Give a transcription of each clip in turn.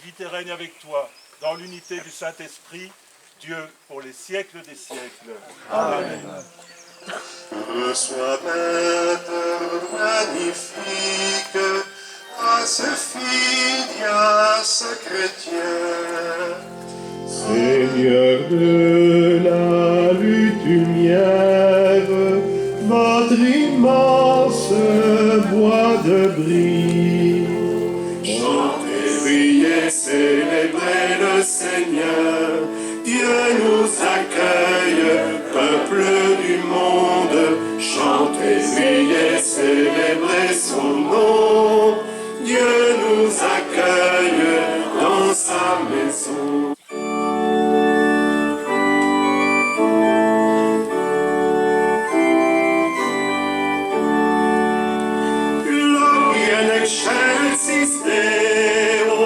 vit et règne avec toi, dans l'unité du Saint-Esprit, Dieu pour les siècles des siècles. Amen. Reçois, Maître magnifique, à ce filias chrétien. Seigneur de la lumière, votre immense bois de bris. Chantez, priez, célébrez le Seigneur. Dieu nous accueille, peuple du monde. Chantez, priez, célébrez son nom. Dieu nous accueille dans sa maison. Gloria in excelsis Deo,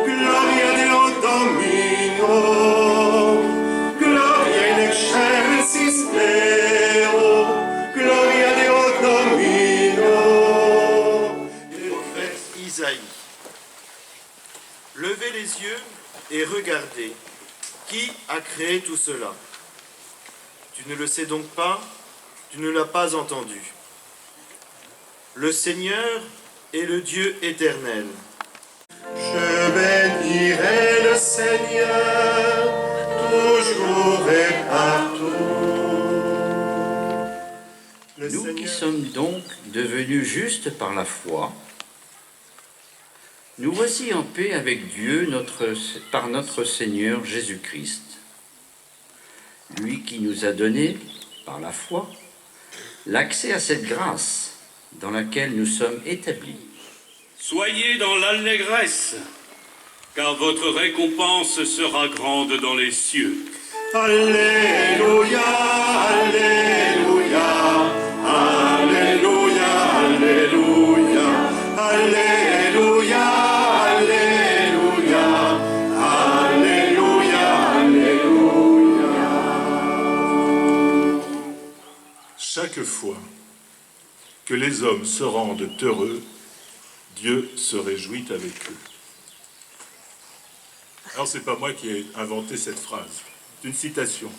gloria Deo Domino, gloria in excelsis Deo, gloria Deo Domino. Prophète Isaïe. Levez les yeux et regardez. Qui a créé tout cela? Tu ne le sais donc pas, tu ne l'as pas entendu. Le Seigneur est le Dieu éternel. Je bénirai le Seigneur, toujours et partout. Nous qui sommes donc devenus justes par la foi, nous voici en paix avec Dieu par notre Seigneur Jésus-Christ. Lui qui nous a donné, par la foi, l'accès à cette grâce dans laquelle nous sommes établis. Soyez dans l'allégresse, car votre récompense sera grande dans les cieux. Alléluia, Alléluia, Alléluia, Alléluia, Alléluia, Alléluia, Alléluia, Alléluia. Chaque fois que les hommes se rendent heureux, Dieu se réjouit avec eux. Alors, c'est pas moi qui ai inventé cette phrase, c'est une citation.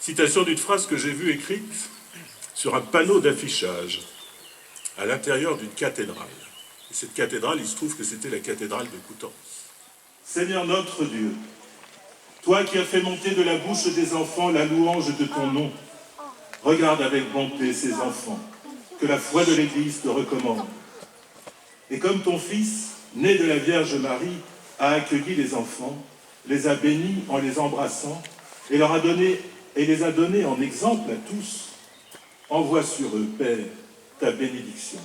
Citation d'une phrase que j'ai vue écrite sur un panneau d'affichage à l'intérieur d'une cathédrale. Et cette cathédrale, il se trouve que c'était la cathédrale de Coutances. Seigneur notre Dieu, toi qui as fait monter de la bouche des enfants la louange de ton nom, regarde avec bonté ces enfants que la foi de l'Église te recommande. Et comme ton Fils, né de la Vierge Marie, a accueilli les enfants, les a bénis en les embrassant et les a donnés en exemple à tous, envoie sur eux, Père, ta bénédiction,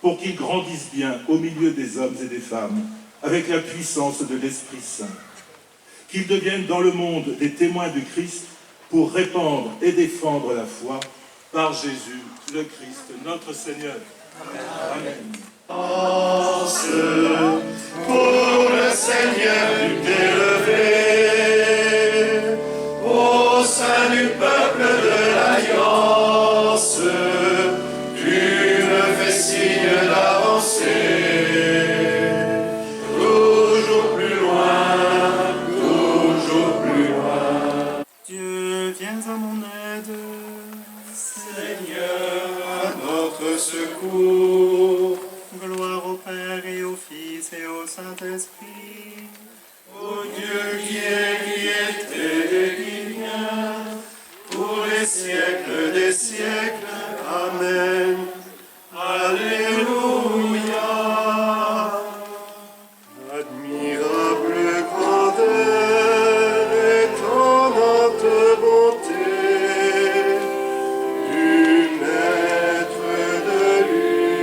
pour qu'ils grandissent bien au milieu des hommes et des femmes, avec la puissance de l'Esprit Saint. Qu'ils deviennent dans le monde des témoins du Christ pour répandre et défendre la foi par Jésus, le Christ, notre Seigneur. Amen. Pour le Seigneur du élevé, au sein du peuple de l'Alliance, tu me fais signe d'avancer. Toujours plus loin, toujours plus loin. Dieu, viens à mon aide. Seigneur, à notre secours. Gloire au Père et au Fils et au Saint-Esprit. Ô Dieu qui était et qui vient, pour les siècles des siècles. Amen. Alléluia. Admirable grandeur, étonnante bonté du Maître de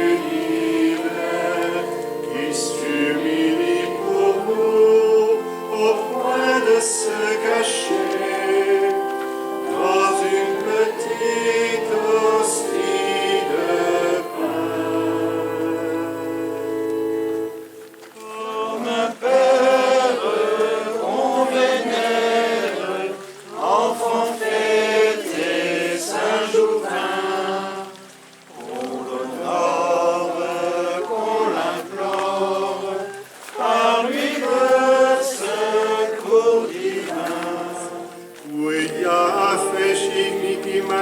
l'univers qui s'humilie pour nous au point de se cacher dans une petite hostie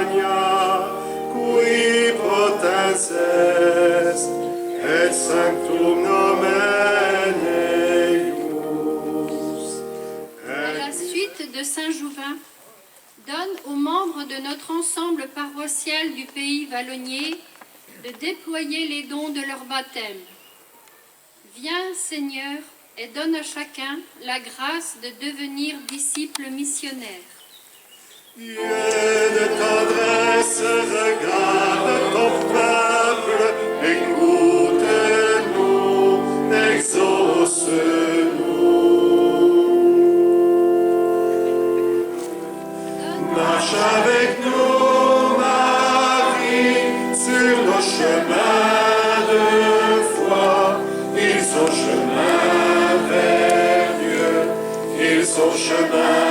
magna, qui potens est, et sanctum nomen eius. À la suite de Saint Jouvin, donne aux membres de notre ensemble paroissial du pays vallonnier de déployer les dons de leur baptême. Viens, Seigneur, et donne à chacun la grâce de devenir disciple missionnaire. Dieu de tendresse, regarde ton peuple, écoute-nous, exauce-nous. Marche avec nous, Marie, sur nos chemins de foi. Ils sont chemin vers Dieu, ils sont chemin